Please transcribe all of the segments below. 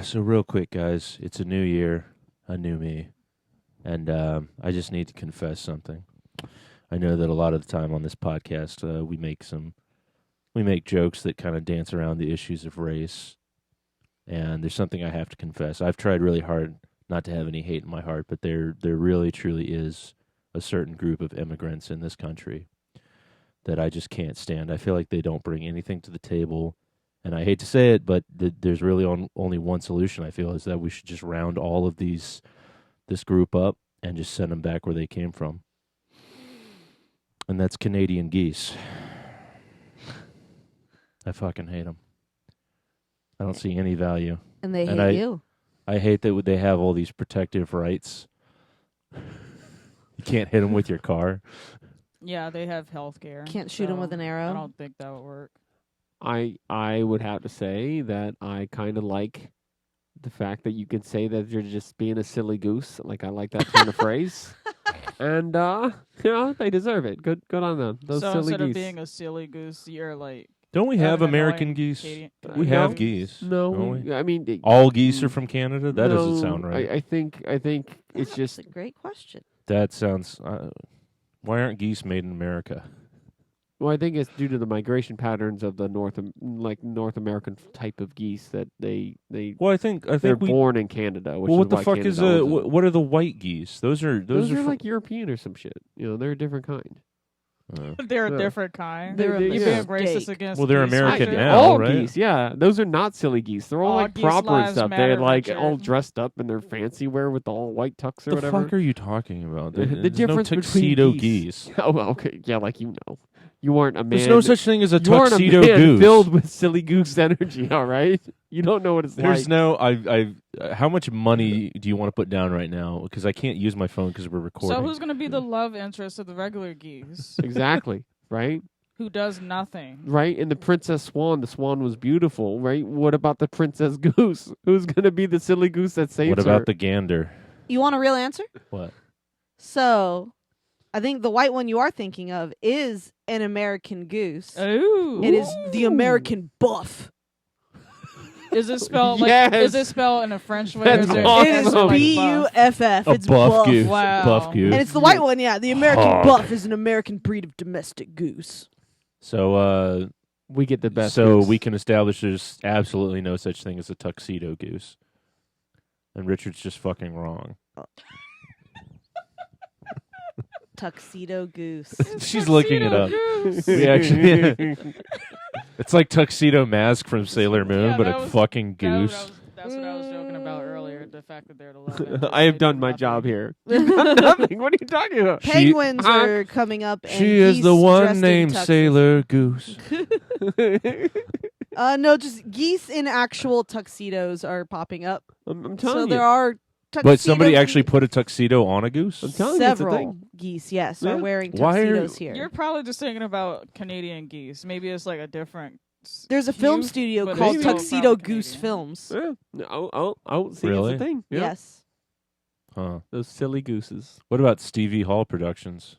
So real quick, guys, it's a new year, a new me, and I just need to confess something. I know that a lot of the time on this podcast, we make jokes that kind of dance around the issues of race, and there's something I have to confess. I've tried really hard not to have any hate in my heart, but there really truly is a certain group of immigrants in this country that I just can't stand. I feel like they don't bring anything to the table. And I hate to say it, but there's really only one solution, I feel, is that we should just round all of this group up and just send them back where they came from. And that's Canadian geese. I fucking hate them. I don't see any value. And they hate you. I hate that they have all these protective rights. You can't hit them with your car. Yeah, they have health care. Can't shoot them with an arrow. I don't think that would work. I would have to say that I kind of like the fact that you can say that you're just being a silly goose. Like, I like that kind of phrase. And, they deserve it. Good on them. Those so silly instead geese. of being a silly goose, you're like... Don't we have an American annoying geese? Canadian- We No. have geese. No, don't we? I mean... All geese are from Canada? That no, doesn't sound right. I think it's just... That's a great question. That sounds... why aren't geese made in America? Well, I think it's due to the migration patterns of the North American type of geese that they Well, I think they're born in Canada. Which well, what is the why fuck Canada is owns what are the white geese? Those are those are from- like European or some shit. You know, they're a different kind. They're Yeah. a different kind. They're a You're being mistake. racist against Well, they're geese, American Richard. now, all right? geese, yeah. Those are not silly geese. They're all All like geese proper and lives stuff. matter, They're like Richard. all dressed up in their fancy wear with the all white tux or The whatever. fuck are you talking about? The There's difference no between tuxedo geese. geese. Oh, well, okay, yeah, like you know, you aren't a man. There's no such thing as a you aren't tuxedo a man goose. filled with silly goose energy. All right, you don't know what it's There's like. no. How much money do you want to put down right now? Because I can't use my phone because we're recording. So who's going to be the love interest of the regular geese Exactly, right? who does nothing? Right? And the Princess Swan, the swan was beautiful, right? What about the Princess Goose? Who's going to be the silly goose that saves What her? about the gander? You want a real answer? What? So, I think the white one you are thinking of is an American goose. Ooh. It is the American buff. Is it spelled Yes. like? Is it spelled in a French way? That's or is it, awesome. It is like B-U-F-F. A It's buff goose. Wow. Buff goose. And it's the white one, yeah. The American Hog. buff is an American breed of domestic goose. So, We get the best. so goose. we can establish there's absolutely no such thing as a tuxedo goose. And Richard's just fucking wrong. Tuxedo goose. She's looking it up. Goose. We actually, it's like tuxedo mask from Sailor Moon, Yeah, but that a was- fucking goose. That's what I was joking about earlier. The fact that they're the love interest. I have They done do my nothing. job here. Nothing. What are you talking about? Penguins are coming up. And She is geese the one dressed in named tuxes. Sailor Goose. No, just geese in actual tuxedos are popping up. I'm telling So you. there are tuxedos. But somebody in- actually put a tuxedo on a goose? I'm telling you, it's a several thing. geese, yes, Yeah. are wearing Why are- tuxedos here. You're probably just thinking about Canadian geese. Maybe it's like a different. There's a film hue, studio but called it's still Tuxedo probably Goose Canadian. Films. Yeah. Oh, see, Really? it's a thing. Yeah. Yes. Huh. Those silly gooses. What about Stevie Hall Productions?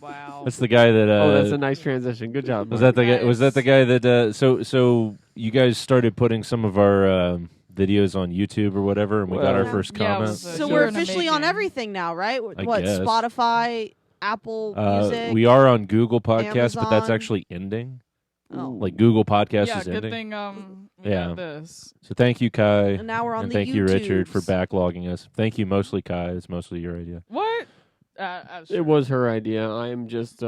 Wow. That's the guy that. That's a nice transition. Good job. was Mike. that the guy? Was that the guy that? So you guys started putting some of our videos on YouTube or whatever, and we got our Well, first yeah, it comment. was So year we're in the officially on making. everything now, right? I What, guess. Spotify, Apple Music? We are on Google Podcasts, but that's Amazon. actually ending. Oh. Like Google Podcast Yeah, is good ending. thing. We Yeah. got this. So thank you, Kai. And now we're on and the thank you, Richard, for YouTubes. backlogging us. Thank you, mostly Kai. It's mostly your idea. What? It was her idea. I am just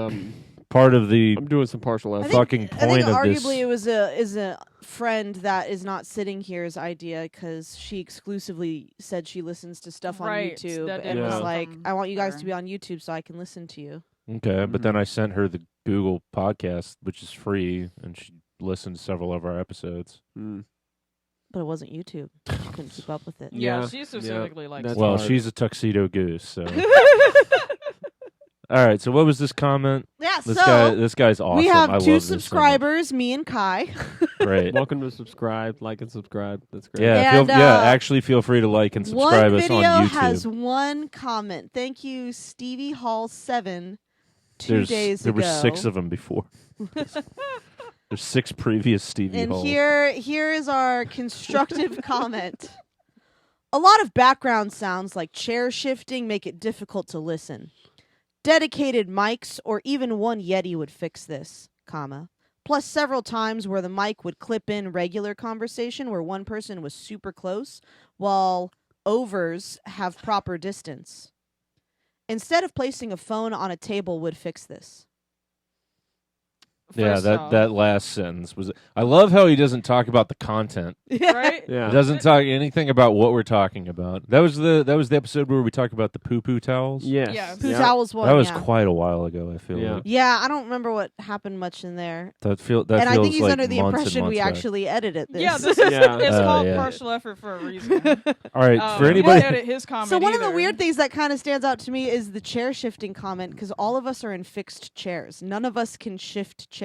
Part of the I'm doing some partial I effort. think- fucking I think point of arguably this. it was a friend that is not sitting here's idea because she exclusively said she listens to stuff on Right, YouTube that and didn't was come like, from I want you guys her. to be on YouTube so I can listen to you. Okay, but then Mhm. I sent her the Google Podcast, which is free, and she listened to several of our episodes. Mm. But it wasn't YouTube. She couldn't keep up with it. Yeah, Yeah, she specifically likes. that's Well, hard. she's a tuxedo goose. So, all right. So, what was this comment? Yeah, This guy's awesome. we I have love 2 this so much. subscribers, me and Kai. Great. Welcome to subscribe, like and subscribe. That's great. Yeah, And, actually feel free to like and subscribe One us video on YouTube. has 1 comment. Thank you, Stevie Hall 7. 2 days there ago. were 6 of them before. There's 6 previous Stevie And Halls. here is our constructive comment. A lot of background sounds like chair shifting make it difficult to listen. Dedicated mics or even one Yeti would fix this, comma. Plus several times where the mic would clip in regular conversation where one person was super close while overs have proper distance. Instead of placing a phone on a table would fix this. Yeah, First that off, that last sentence was. I love how he doesn't talk about the content. right? Yeah. He doesn't talk anything about what we're talking about. That was the episode where we talked about the poo poo towels. Yes. Yes. Poo Yep. towels one, That was yeah. quite a while ago. I feel Yeah. like Yeah, I don't remember what happened much in there. that and feels I think he's like under the months and impression we months back. actually edited this. Yeah, this is Yeah. it's called yeah. partial effort for a reason. All right, for We anybody. didn't edit his comment So one of the either. weird things that kind of stands out to me is the chair shifting comment because all of us are in fixed chairs. None of us can shift chairs.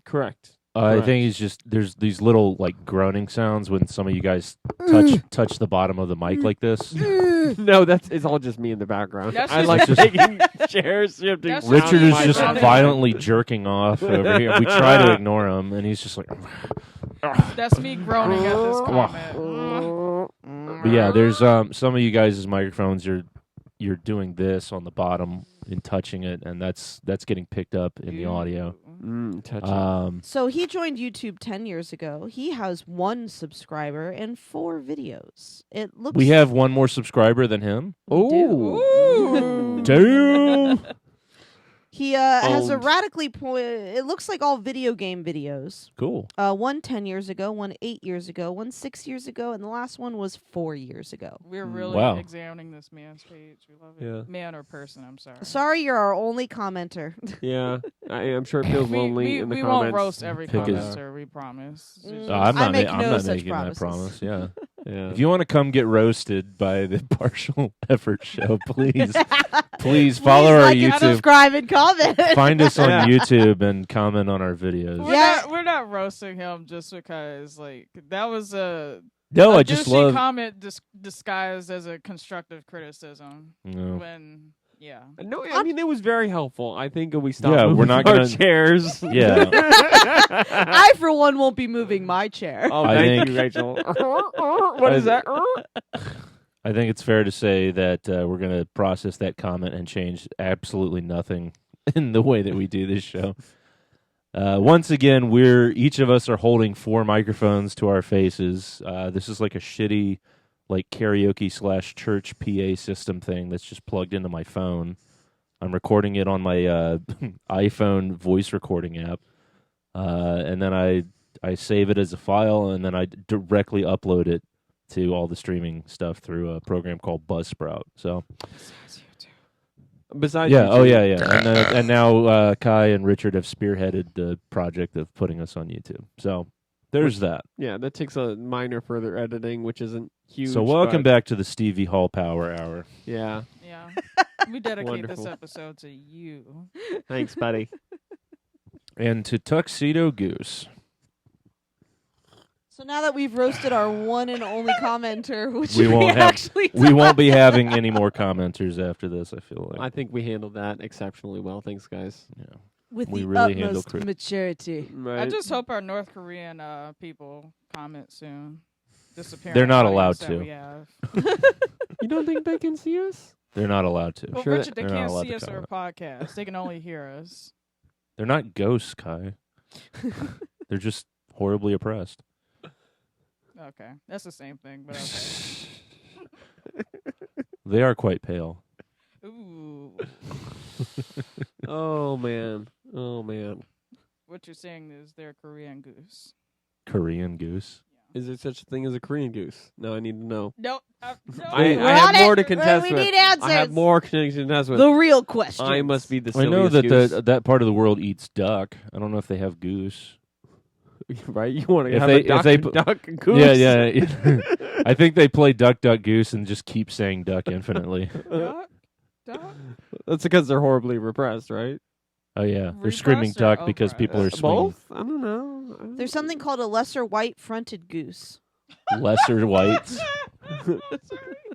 Correct. I Correct. think he's just there's these little like groaning sounds when some of you guys touch the bottom of the mic like this. No, it's all just me in the background. That's I just- like just- making chairs shifting. That's sound Richard in is my just groaning. violently jerking off over here. We try to ignore him, and he's just like. That's me groaning at this comment. But yeah, there's some of you guys' microphones. You're doing this on the bottom and touching it, and that's getting picked up in the audio. Touching. So he joined YouTube 10 years ago. He has 1 subscriber and 4 videos. It looks We have one more subscriber than him. We do. Ooh. Damn. He has Owned. it looks like all video game videos. Cool. One 10 years ago, one 8 years ago, one 6 years ago, and the last one was 4 years ago. We're really Wow. examining this man's page. We love it. Yeah. Man or person, I'm sorry. Sorry, you're our only commenter. Yeah, I'm sure it feels lonely in the we comments. won't roast every Pick his- commenter, we promise. It's I just- make I'm no not such making that promises. promise. Yeah. Yeah. If you want to come get roasted by the partial effort show, please follow our like and YouTube. subscribe and comment. Find us on Yeah. YouTube and comment on our videos. We're not roasting him just because like that was a No, a I just douchey love. comment disguised as a constructive criticism. No. When No, I mean it was very helpful. I think if we stop Yeah, we're moving not our gonna- chairs. Yeah. I, for one, won't be moving my chair. Oh, I thank think- you, Rachel. What is that? I think it's fair to say that we're going to process that comment and change absolutely nothing in the way that we do this show. Once again, each of us are holding 4 microphones to our faces. This is like a shitty, like karaoke / church PA system thing that's just plugged into my phone. I'm recording it on my iPhone voice recording app, and then I save it as a file, and then I directly upload it to all the streaming stuff through a program called Buzzsprout. So Besides, yeah, YouTube. yeah. And now Kai and Richard have spearheaded the project of putting us on YouTube. So there's that. Yeah, that takes a minor further editing, which isn't huge. So welcome but- back to the Stevie Hall Power Hour. Yeah, yeah, we dedicate this Wonderful. episode to you. thanks, buddy. And to Tuxedo Goose. So now that we've roasted our one and only commenter, which We won't have- actually We won't be having any more commenters after this, I feel like. I think we handled that exceptionally well. Thanks, guys. Yeah. with we the really handle utmost crit- maturity. Right. I just hope our North Korean people comment soon. Disappearing They're not audience allowed that to. we have. You don't think they can see us? They're not allowed to. Well, Sure Richard, they they're not can't allowed see to us or podcast. They can only hear us. They're not ghosts, Kai. They're just horribly oppressed. Okay, that's the same thing, but okay. They are quite pale. Ooh, Oh man. Oh man. what you're saying is they're Korean goose. Korean goose. Is there such a thing as a Korean goose? No, I need to know. No, no. I We're have on more it. to contest We with. need answers. I have more to contest with. The real question. I must be the I know silliest that goose. that part of the world eats duck. I don't know if they have goose. Right? You want to If have they- a duck, if they put- duck goose? Yeah, yeah. I think they play duck, duck, goose and just keep saying duck infinitely. Duck? Duck? That's because they're horribly repressed, right? Oh yeah, they're screaming Repressed or duck because people are oppressed? swinging Both? I don't know. There's something called a lesser white-fronted goose. lesser whites.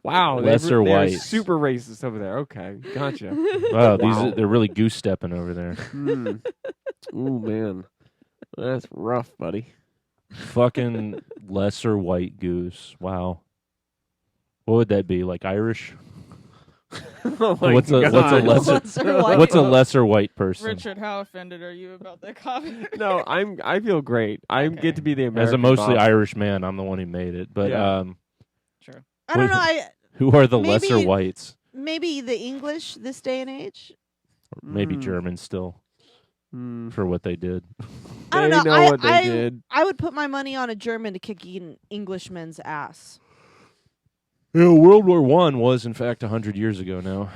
Wow, Lesser they're whites. super racist over there. Okay, gotcha. Wow, Wow. they're really goose stepping over there. Hmm. Ooh man. That's rough, buddy. Fucking lesser white goose. Wow. What would that be? Like Irish? Oh my What's a God. lesser White. what's a lesser white person? Richard, how offended are you about that comment? No, I feel great. I Okay. get to be the American As a mostly Bob. Irish man, I'm the one who made it. But Yeah. True. I don't Wait. know. who are the Maybe- lesser whites? Maybe the English this day and age. Or maybe Mm. Germans still Mm. for what they did. I don't They know. know what they did. I would put my money on a German to kick an Englishman's ass. Yeah, World War One was in fact 100 years ago now.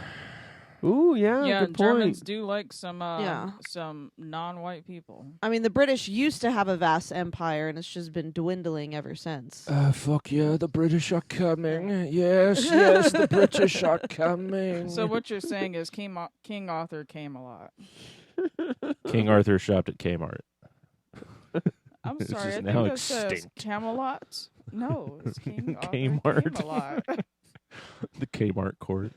Ooh, yeah, Yeah, good Germans point. do like some Yeah. some non-white people. I mean, the British used to have a vast empire, and it's just been dwindling ever since. Fuck yeah, the British are coming. Yes, yes, the British are coming. So what you're saying is King Arthur came a lot. King Arthur shopped at Kmart. I'm It's sorry, I just think now that says extinct. Camelot. No, it's King Arthur Kmart. came a lot. The Kmart court.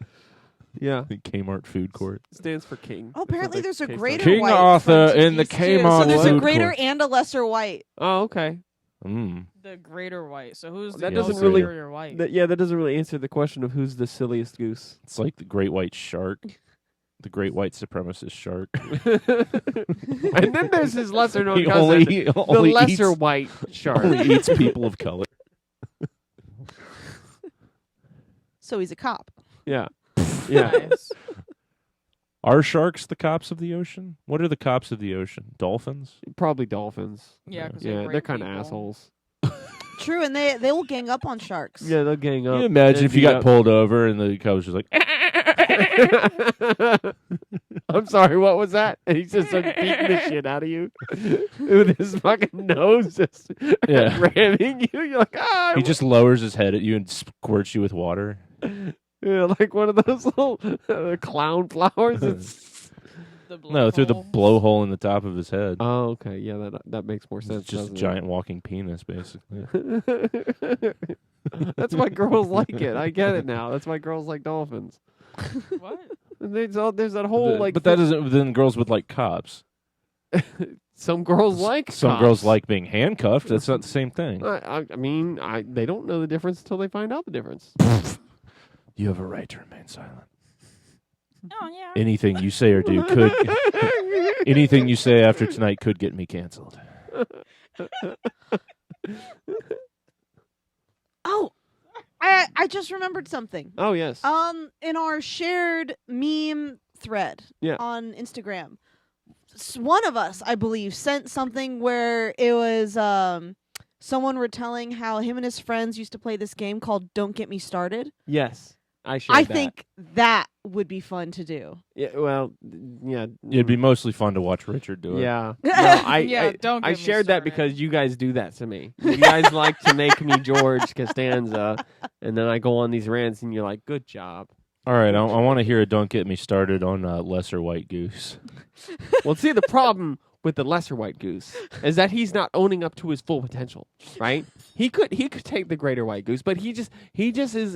Yeah, The Kmart food court. stands for king. Oh, apparently That's what there's a they greater King white Arthur from in the East too. Kmart So there's a food greater court. and a lesser white. Oh, okay. Mm. The greater white. So who's That the doesn't most really- superior white? That doesn't really answer the question of who's the silliest goose. It's like the great white shark. The great white supremacist shark. And then there's his lesser known He cousin, only the lesser eats, white shark. only eats people of color. So he's a cop. Yeah. Yeah. Nice. Are sharks the cops of the ocean? What are the cops of the ocean? Dolphins? Probably dolphins. Yeah, 'cause Yeah, great they're kind of people. assholes. True, and they will gang up on sharks. Yeah, they'll gang up. Can you imagine and if you beat got up- pulled over and the cop was just like, I'm sorry, what was that? And he's just like beating the shit out of you with his fucking nose just Yeah. ramming you. You're like, ah. he just lowers his head at you and squirts you with water. Yeah, like one of those little clown flowers. It's... The No, through the blowhole. blowhole in the top of his head. Oh, okay. Yeah, that makes more sense. It's just a doesn't giant walking penis, basically. it? That's why girls like it. I get it now. That's why girls like dolphins. What? And there's that whole like. But that doesn't. Then girls would like cops. Some girls like. Some cops. girls like being handcuffed. That's not the same thing. I mean, they don't know the difference until they find out the difference. You have a right to remain silent. Oh yeah. Anything you say or do could. Anything you say after tonight could get me canceled. Oh, I just remembered something. Oh yes. In our shared meme thread Yeah. on Instagram, one of us, I believe, sent something where it was someone retelling how him and his friends used to play this game called Don't Get Me Started. Yes. I shared I that. think that would be fun to do. Yeah. Well. Yeah. It'd be mostly fun to watch Richard do it. Yeah. No, I Yeah, don't I get me shared that started. because you guys do that to me. You guys like to make me George Costanza, and then I go on these rants, and you're like, "Good job." All right, I want to hear a "Don't Get Me Started" on lesser white goose. Well, see, the problem with the lesser white goose is that he's not owning up to his full potential. Right? He could take the greater white goose, but he just is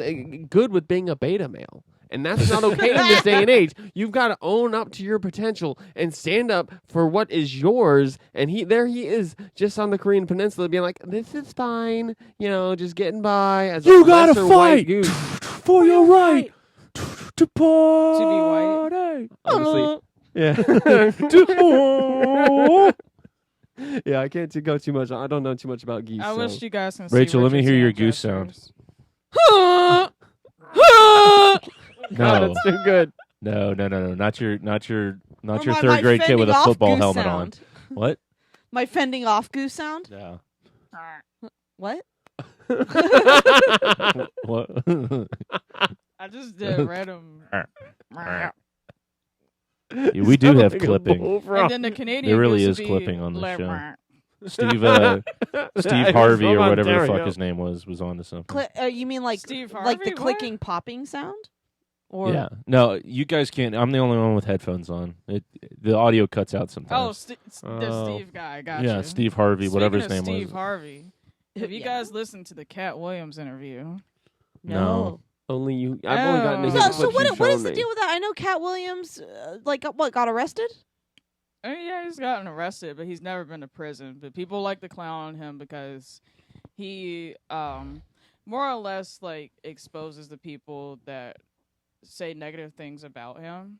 good with being a beta male. And that's not okay in this day and age. You've got to own up to your potential and stand up for what is yours. And he is just on the Korean Peninsula being like, this is fine. You know, just getting by as You a gotta lesser white fight goose. for your right to party. Honestly, yeah. Yeah, I can't go too much. I don't know too much about geese. I so. wish you guys can see Rachel, let me Richard's hear your hand goose sound. gestures. God, No, that's too good. no, not your Or your my third grade kid with fending a off football goose helmet sound. on. What? My fending off goose sound? No. What? What? I just did random. We do Sound have like a clipping. bullfrog. And then the Canadian There really goose is would be clipping on this le- show. Steve He's Harvey from or whatever the fuck Ontario. his name was on to something. You mean like Steve like the Harvey? What? clicking popping sound? Or Yeah. No, you guys can't. I'm the only one with headphones on. The audio cuts out Oh, sometimes. the Oh. Steve guy. Got yeah, you. Steve Harvey, whatever his Speaking name of Steve was. Harvey. Have you Yeah. guys listened to the Cat Williams interview? No. Only you. I've only gotten to Oh. hear So what what you've what is shown the me. deal with that? I know Cat Williams got arrested? I mean, yeah, he's gotten arrested, but he's never been to prison. But people like to clown on him because he, more or less, like, exposes the people that say negative things about him.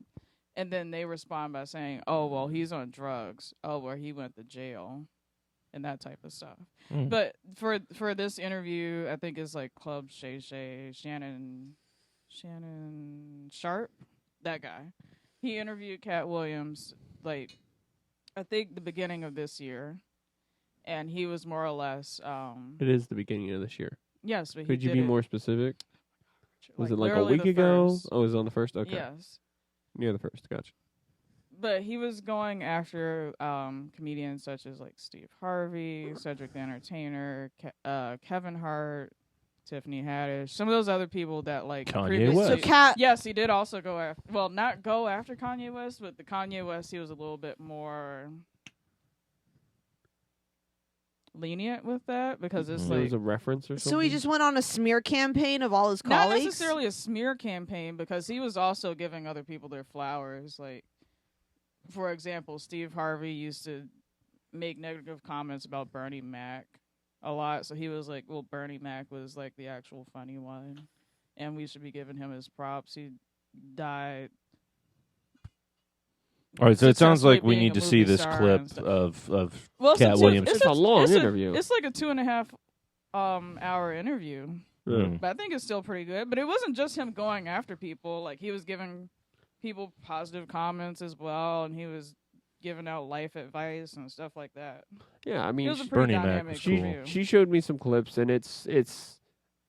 And then they respond by saying, oh, well, he's on drugs. Oh, well, he went to jail. And that type of stuff. Mm. But for this interview, I think it's like Club Shay Shay, Shannon Sharp, that guy. He interviewed Cat Williams, like, I think the beginning of this year. And he was more or less... It is the beginning of this year. Yes, but Could you be more specific? Was it like a literally week the ago? first. Oh, it was on the first? Okay. Yes. Near the first. Gotcha. But he was going after comedians such as like Steve Harvey, Cedric the Entertainer, Kevin Hart, Tiffany Haddish, some of those other people that like Kanye previously- West. So Cat. Yes, he did also go after. Well, not go after Kanye West, but the Kanye West he was a little bit more lenient with that because it's There like was a reference or something? So he just went on a smear campaign of all his not colleagues. necessarily a smear campaign because he was also giving other people their flowers. Like, for example, Steve Harvey used to make negative comments about Bernie Mac a lot. So he was like, well, Bernie Mac was like the actual funny one. And we should be giving him his props. He died. All right, so it sounds successfully like we being need a to see movie this star clip and stuff. of Well, Cat Williams. It's a long interview. It's like a 2.5 hour interview. Mm. But I think it's still pretty good. But it wasn't just him going after people. Like, he was giving people positive comments as well, and he was giving out life advice and stuff like that. Yeah, I mean, It was a pretty Bernie Mac dynamic was cool. interview. she showed me some clips, and it's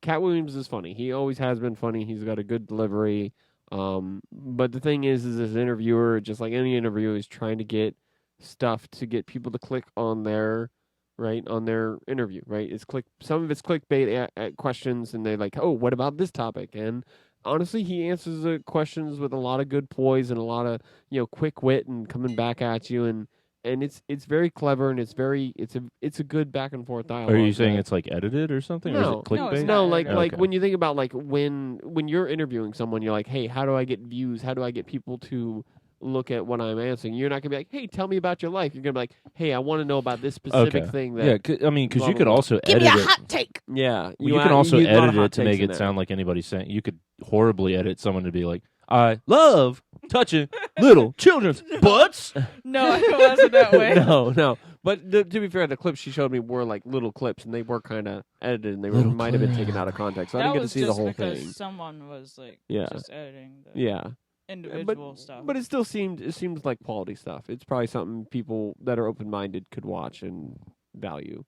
Cat Williams is funny. He always has been funny. He's got a good delivery. But the thing is as an interviewer, just like any interviewer, is trying to get stuff to get people to click on their interview, right? Some of it's clickbait at questions, and they're like, oh, what about this topic? And honestly, he answers the questions with a lot of good poise and a lot of quick wit and coming back at you, and it's very clever, and it's a good back and forth dialogue. Are you saying it's like edited or something? No. Or is it No, it's clickbait? not. No, like Okay. when you think about like when you're interviewing someone, you're like, hey, how do I get views? How do I get people to look at what I'm answering? You're not gonna be like, hey, tell me about your life. You're gonna be like, hey, I want to know about this specific Okay. thing. That Yeah, because blah, you blah, could blah. also Give edit me a it. hot take. yeah, Well, you can also use a lot of edit hot it to takes make in it there. sound like anybody's saying. You could horribly edit someone to be like, I love touching little children's butts. No, it wasn't that way. No. But to be fair, the clips she showed me were like little clips, and they were kind of edited, and they Little might have been clip. taken out of context. So I That didn't get to was see the just whole because thing. someone was like Yeah. just editing the Yeah. individual stuff. But it still seems like quality stuff. It's probably something people that are open-minded could watch and value.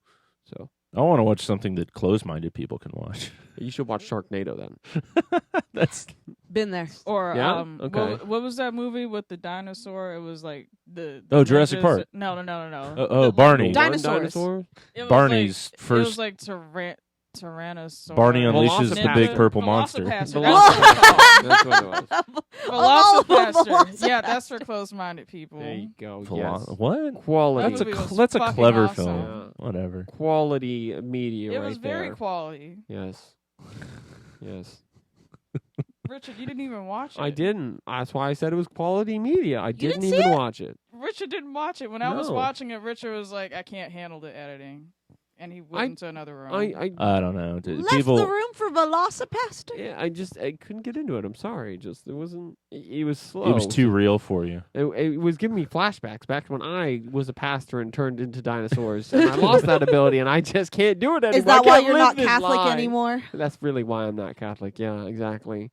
So I want to watch something that closed-minded people can watch. you should watch Sharknado then. That's Been there. Or Yeah? Okay. what was that movie with the dinosaur? It was like the Jurassic ninjas- Park. No. Barney. Di- One Dinosaurs. dinosaur? It was Barney's like, first- It was like Tyrannosaurus. Barney unleashes the big purple monster. Velocipaster. Velocipaster. That's what it was. Velocipaster. Yeah, that's for closed-minded people. There you go. What? Quality. That's a movie was that's a fucking clever awesome. film. Yeah. Whatever. Quality media It right was very there. quality. Yes. Yes. Richard, you didn't even watch it. I didn't. That's why I said it was quality media. I didn't didn't see even it? watch it. Richard didn't watch it. When I was No. watching it, Richard was like, I can't handle the editing. And he went into another room. I don't know. Left People. the room for Velocipaster. Yeah, I couldn't get into it. I'm sorry. Just it wasn't. It was slow. It was too real for you. It was giving me flashbacks back to when I was a pastor and turned into dinosaurs, and I lost that ability, and I just can't do it anymore. Is that I why can't you're live not this Catholic lie. anymore? That's really why I'm not Catholic. Yeah, exactly.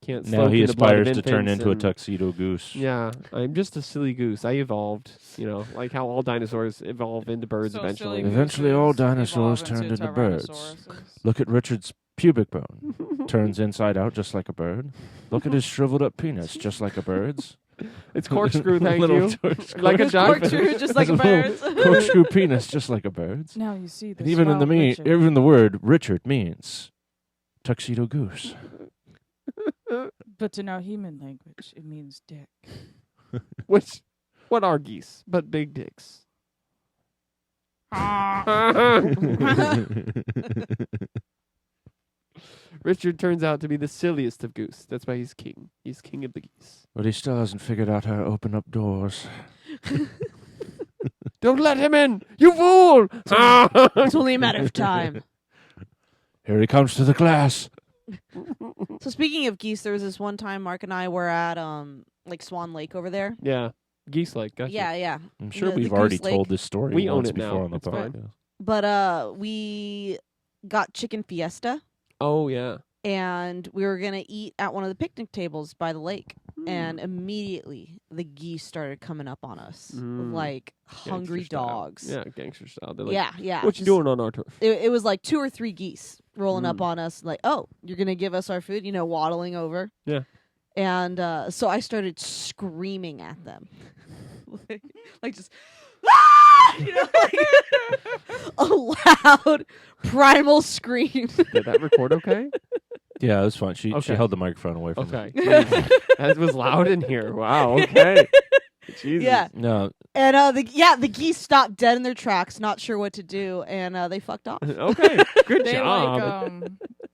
Can't. Now soak he in the blood of aspires to turn infants into a and- tuxedo goose. Yeah, I'm just a silly goose. I evolved, like how all dinosaurs evolve into birds So eventually. silly Eventually all gooses dinosaurs evolve turned into birds. Tyrannosauruses. Look at Richard's pubic bone. Turns inside out just like a bird. Look at his shriveled up penis, just like a bird's. It's corkscrew, thank Little you. corkscrew. Like a Corkscrew, just like a bird's. Corkscrew penis, just like a bird's. Now you see this. And even in the Richard. even the word Richard means tuxedo goose. But to know human language, it means dick. What are geese but big dicks? Richard turns out to be the silliest of goose. That's why he's king. He's king of the geese. But he still hasn't figured out how to open up doors. Don't let him in, you fool! It's only a matter of time. Here he comes to the glass. So speaking of geese, there was this one time Mark and I were at like Swan Lake over there. Yeah, geese like. Gotcha. Yeah. I'm sure The we've Goose already Lake. told this story We own once it before now. on the It's fine. podcast. But we got chicken fiesta, Oh yeah. and we were gonna eat at one of the picnic tables by the lake. Hmm. And immediately the geese started coming up on us Mm. like hungry Gangster style. dogs. Yeah, gangster style. They're like, Yeah. what you just- doing on our turf? It was like 2 or 3 geese rolling up Mm. on us, like, oh, you're gonna give us our food, waddling over. Yeah. And so I started screaming at them, like just, "Ah!" like a loud primal scream. Did that record okay? Yeah, it was fun. She Okay. held the microphone away from me. Okay. Jesus. That was loud in here. Wow. Okay. Jesus. Yeah. No, And the geese stopped dead in their tracks, not sure what to do, and they fucked off. Okay. Good They job. like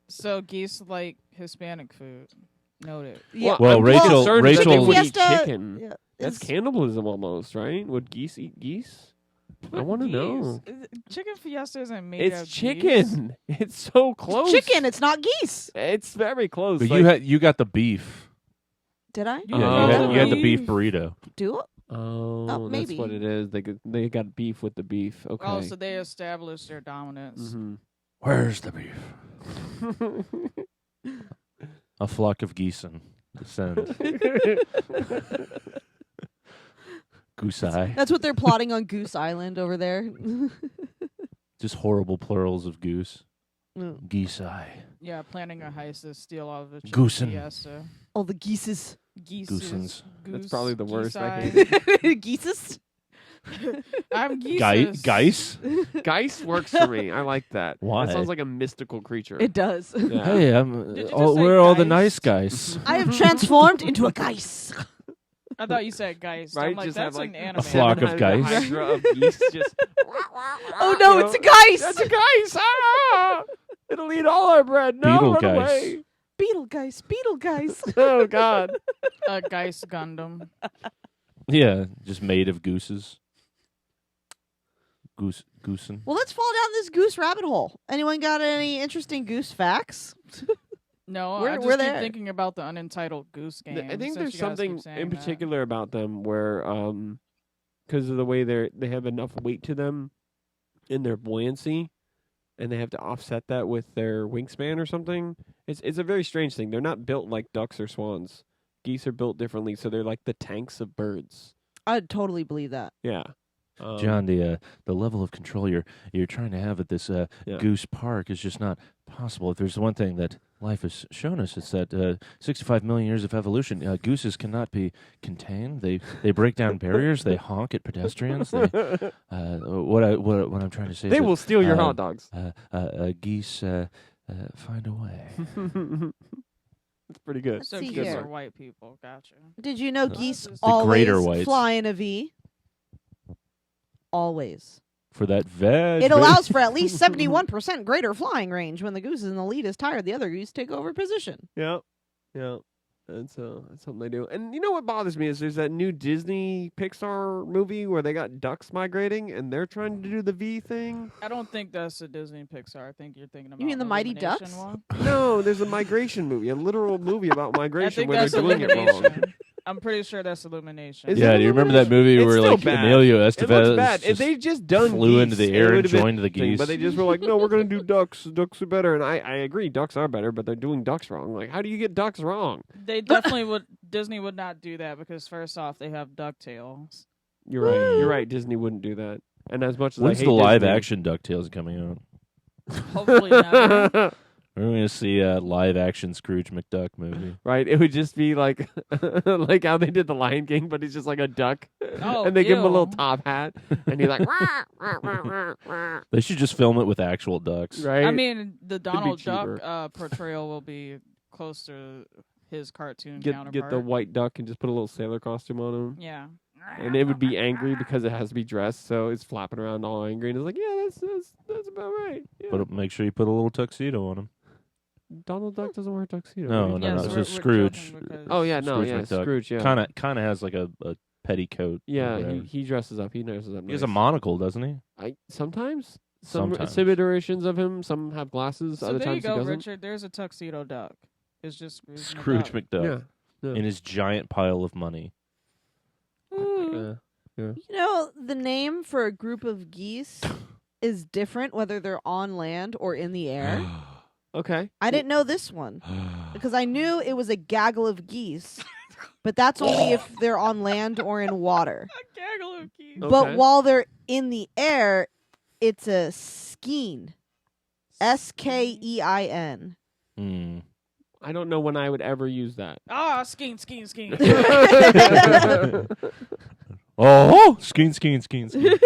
so geese like Hispanic food. Noted. Yeah. Well, I'm just Rachel- concerned that they Rachel- would eat Fiesta- chicken. Yeah, That's it's- cannibalism almost, right? Would geese eat geese? I want to know. Chicken fiesta isn't made It's of geese. chicken. It's so close. chicken. It's not geese. It's very close. but like- you got the beef. Did I You Yeah, Oh. you had the beef. beef burrito. do it? Oh, that's maybe. what it is. They got beef with the beef. Okay. Oh, so they established their dominance. Mhm. Where's the beef? A flock of geese and descend. Goose eye. That's what they're plotting on Goose Island over there. Just horrible plurals of goose. Mm. Geese eye. Yeah, planning a heist to steal all of the chicken Goosen. fiesta. All the geeses. Geeses. That's probably the worst. I geese-eyed. Geeses? I'm geese. Geise? Geist works for me. I like that. Why? That sounds like a mystical creature. It does. Yeah. Hey, Did you just say we're all the geist? nice guys. I have transformed into a geese. I thought you said geist. Right? I'm like, Just that's have like an anime. flock of 700 geese. hydra of geese just. Oh no, it's a geese! That's a geese! Ah! It'll eat all our bread. No, Beetle run geese. away. Beetle geese, beetle geese. Oh God. A geist Gundam. Yeah, just made of gooses. Goosen. Well, let's fall down this goose rabbit hole. Anyone got any interesting goose facts? No, We're- I just we're keep there. thinking about the unentitled Goose game. I think since there's you guys something keep saying in that. particular about them where, because of the way they have enough weight to them in their buoyancy, and they have to offset that with their wingspan or something. It's a very strange thing. They're not built like ducks or swans. Geese are built differently, so they're like the tanks of birds. I'd totally believe that. Yeah. John, the level of control you're trying to have at this Yeah. Goose Park is just not possible. If there's one thing that life has shown us, it's that 65 million years of evolution, gooses cannot be contained. They break down barriers. They honk at pedestrians. They, what I'm trying to say They is will steal your um, hot dogs. geese find a way. It's pretty good. So see geese here. are white people. Gotcha. Did you know The geese greater always whites. fly in a V? Always. For that veg. It allows for at least 71% greater flying range. When the goose in the lead is tired, the other goose take over position. Yeah, yeah. That's something they do. And you know what bothers me is there's that new Disney Pixar movie where they got ducks migrating and they're trying to do the V thing. I don't think that's a Disney Pixar. I think you're thinking about mean the Mighty Illumination Ducks? one. No, there's a migration movie, a literal movie about I migration think where that's they're doing it wrong. Illumination. I'm pretty sure that's Illumination. Is Yeah, it do you remember that movie It's where still like bad. Emilio It looks Estevez bad. If just they just done flew into geese, the it air and would've been joined the thing, geese? but they just were like, no, we're going to do ducks. Ducks are better. And I agree, ducks are better, but they're doing ducks wrong. Like, how do you get ducks wrong? They definitely would. Disney would not do that because first off, they have Ducktales. You're right. You're right. Disney wouldn't do that. And as much as When's I hate the live Disney, action DuckTales coming out? Hopefully never. We're going to see a live action Scrooge McDuck movie. Right, it would just be like like how they did the Lion King, but he's just like a duck, Oh, and they give him a little ew. top hat, and he's like, "Wah, wah, wah, wah, wah." They should just film it with actual ducks. Right? I mean, the be Donald Duck cheaper. portrayal will be close to his cartoon get counterpart. the white duck and just put a little sailor costume on him, Yeah. and it would be angry because it has to be dressed, so it's flapping around all angry, and it's like, yeah, that's about right. Yeah. But make sure you put a little tuxedo on him. Donald Duck doesn't wear a tuxedo. No, What are you no, Yes, no. talking So we're about? Scrooge. joking because- Oh yeah, no, Scrooge yeah, McDuck. Scrooge. Yeah, Kind of has like a petticoat. yeah. or whatever. He dresses up. He dresses up. He has a nice. monocle, doesn't he? Sometimes. Sometimes. Some iterations of him. Some have glasses. So other there you times go, he doesn't. Richard. There's a tuxedo duck. It's just Scrooge McDuck. McDuck Yeah. in his giant pile of money. Ooh. Yeah. You know, the name for a group of geese is different whether they're on land or in the air. Okay. I didn't know this one because I knew it was a gaggle of geese, but that's only if they're on land or in water. A gaggle of geese. Okay. But while they're in the air, it's a skein. Skein. Hmm. I don't know when I would ever use that. Ah, skiing. Oh, skeen.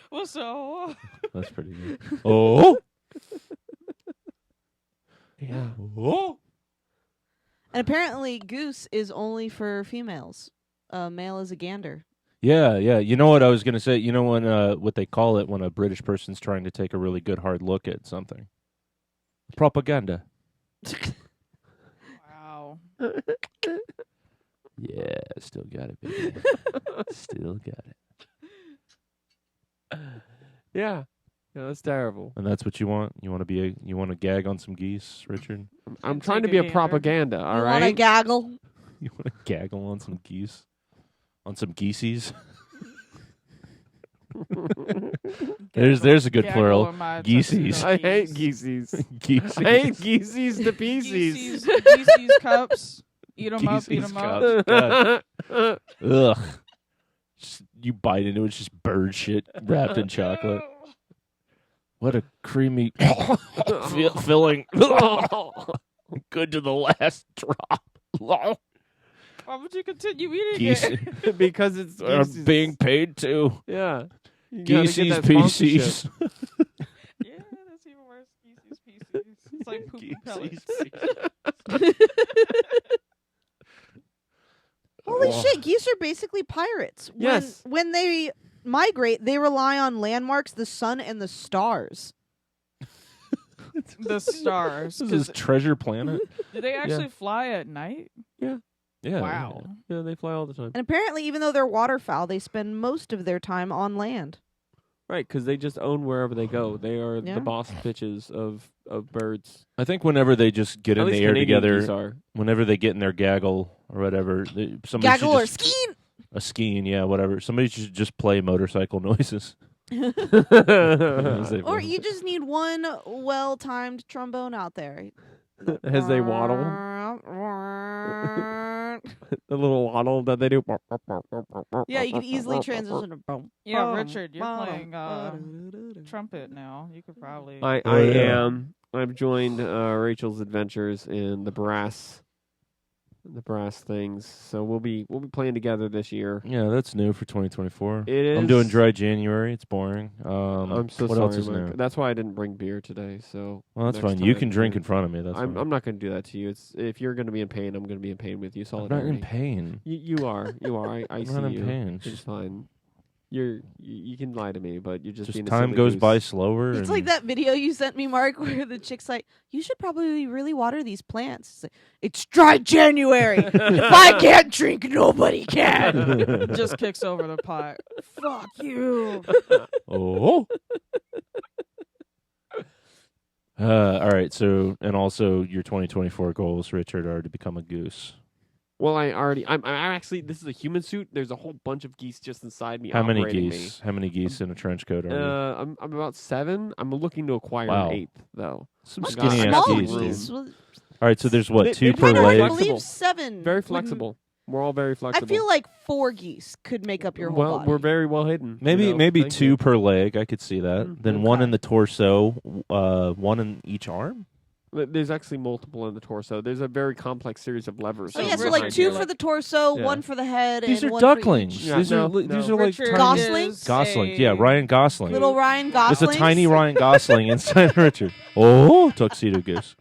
What's up? That's pretty good. Oh, Yeah. oh. And apparently, goose is only for females. Male is a gander. Yeah. You know what I was gonna say? You know when what they call it when a British person's trying to take a really good hard look at something? Propaganda. Wow. Yeah, still got it, baby. Still got it. Yeah. Yeah, that's terrible. And that's what you want? You want to gag on some geese, Richard? I'm And trying to take be a a gander. propaganda, all You want a right? gaggle? You want to gaggle on some geese? On some geesies? There's a good Gaggle plural. on my Geesies. tuxedo I hate geese. geesies. Geesies. I hate geesies to pieces. Geesies cups. Eat them up. Eat Geesies them up. cups. God. Ugh. You bite into it, it's just bird shit wrapped in chocolate. What a creamy filling. Good to the last drop. Why would you continue eating Geese it? Because it's are geesies. being paid to. Yeah. You gotta get Geesies, that sponsorship. PCs. Yeah, that's even worse. Geesies pieces. It's like poop Geesies, pellets. Holy Oh. shit, geese are basically pirates. Yes. When they migrate, they rely on landmarks, the sun, and the stars. The stars. This is 'Cause Treasure Planet. do they actually fly at night? Yeah. Wow. Yeah, they fly all the time. And apparently, even though they're waterfowl, they spend most of their time on land. Right, because they just own wherever they go. They are Yeah. the boss bitches of birds. I think whenever they just get At in least the air Canadian together, geese are. whenever they get in their gaggle or whatever, somebody Gaggle should or just, skein. a skein, yeah, whatever. Somebody should just play motorcycle noises. As they Or roll. you just need one well-timed trombone out there. As they waddle. The little waddle that they do. Yeah, you can easily transition to boom. Yeah, boom, Richard, you're boom, playing boom. trumpet now. You could probably. I Oh, yeah. am. I've joined Rachel's adventures in the brass things. So we'll be playing together this year. Yeah, that's new for 2024. It is. I'm doing dry January. It's boring. I'm so what sorry, else is Mike. new? That's why I didn't bring beer today. So Well, that's next fine. You time can drink you- in front of me. That's fine. I'm not going to do that to you. It's if you're going to be in pain, I'm going to be in pain with you. I'm not Solidarity. in pain. You are. I I'm see not in you. pain. It's fine. You can lie to me, but you're just Just being a time silly goes goose. by slower. It's and like that video you sent me, Mark, where the chick's like, "You should probably really water these plants." It's, like, it's dry January. If I can't drink, nobody can. just kicks over the pot. Fuck you. Oh. All right. So, and also your 2024 goals, Richard, are to become a goose. Well, I'm actually. This is a human suit. There's a whole bunch of geese just inside me. How many operating geese? How many geese in a trench coat are you? I'm about 7. I'm looking to acquire Wow. an 8th though. Some What got- skinny I ass got some geese. room. Dude. Well, All right. So there's what, They- 2 they- per they're I leg? flexible. believe 7. Very wouldn't- flexible. We're all very I flexible. feel like 4 geese could make up your whole well, body. we're very well hidden. Maybe you know? maybe Thank 2 you. per leg. I could see that. Mm, Then 1 in okay. the torso. 1 in each arm. There's actually multiple in the torso. There's a very complex series of levers. Oh So yeah, so Richard, like 2 you're for like- the torso, Yeah. 1 for the head, These and are 1 for ducklings. each. Yeah, These no, are no. these are like Richard tiny Gosling? is Goslings. a- Yeah, Ryan Gosling. Little Ryan There's Gosling. a tiny Ryan Gosling inside Richard. Oh, tuxedo goose.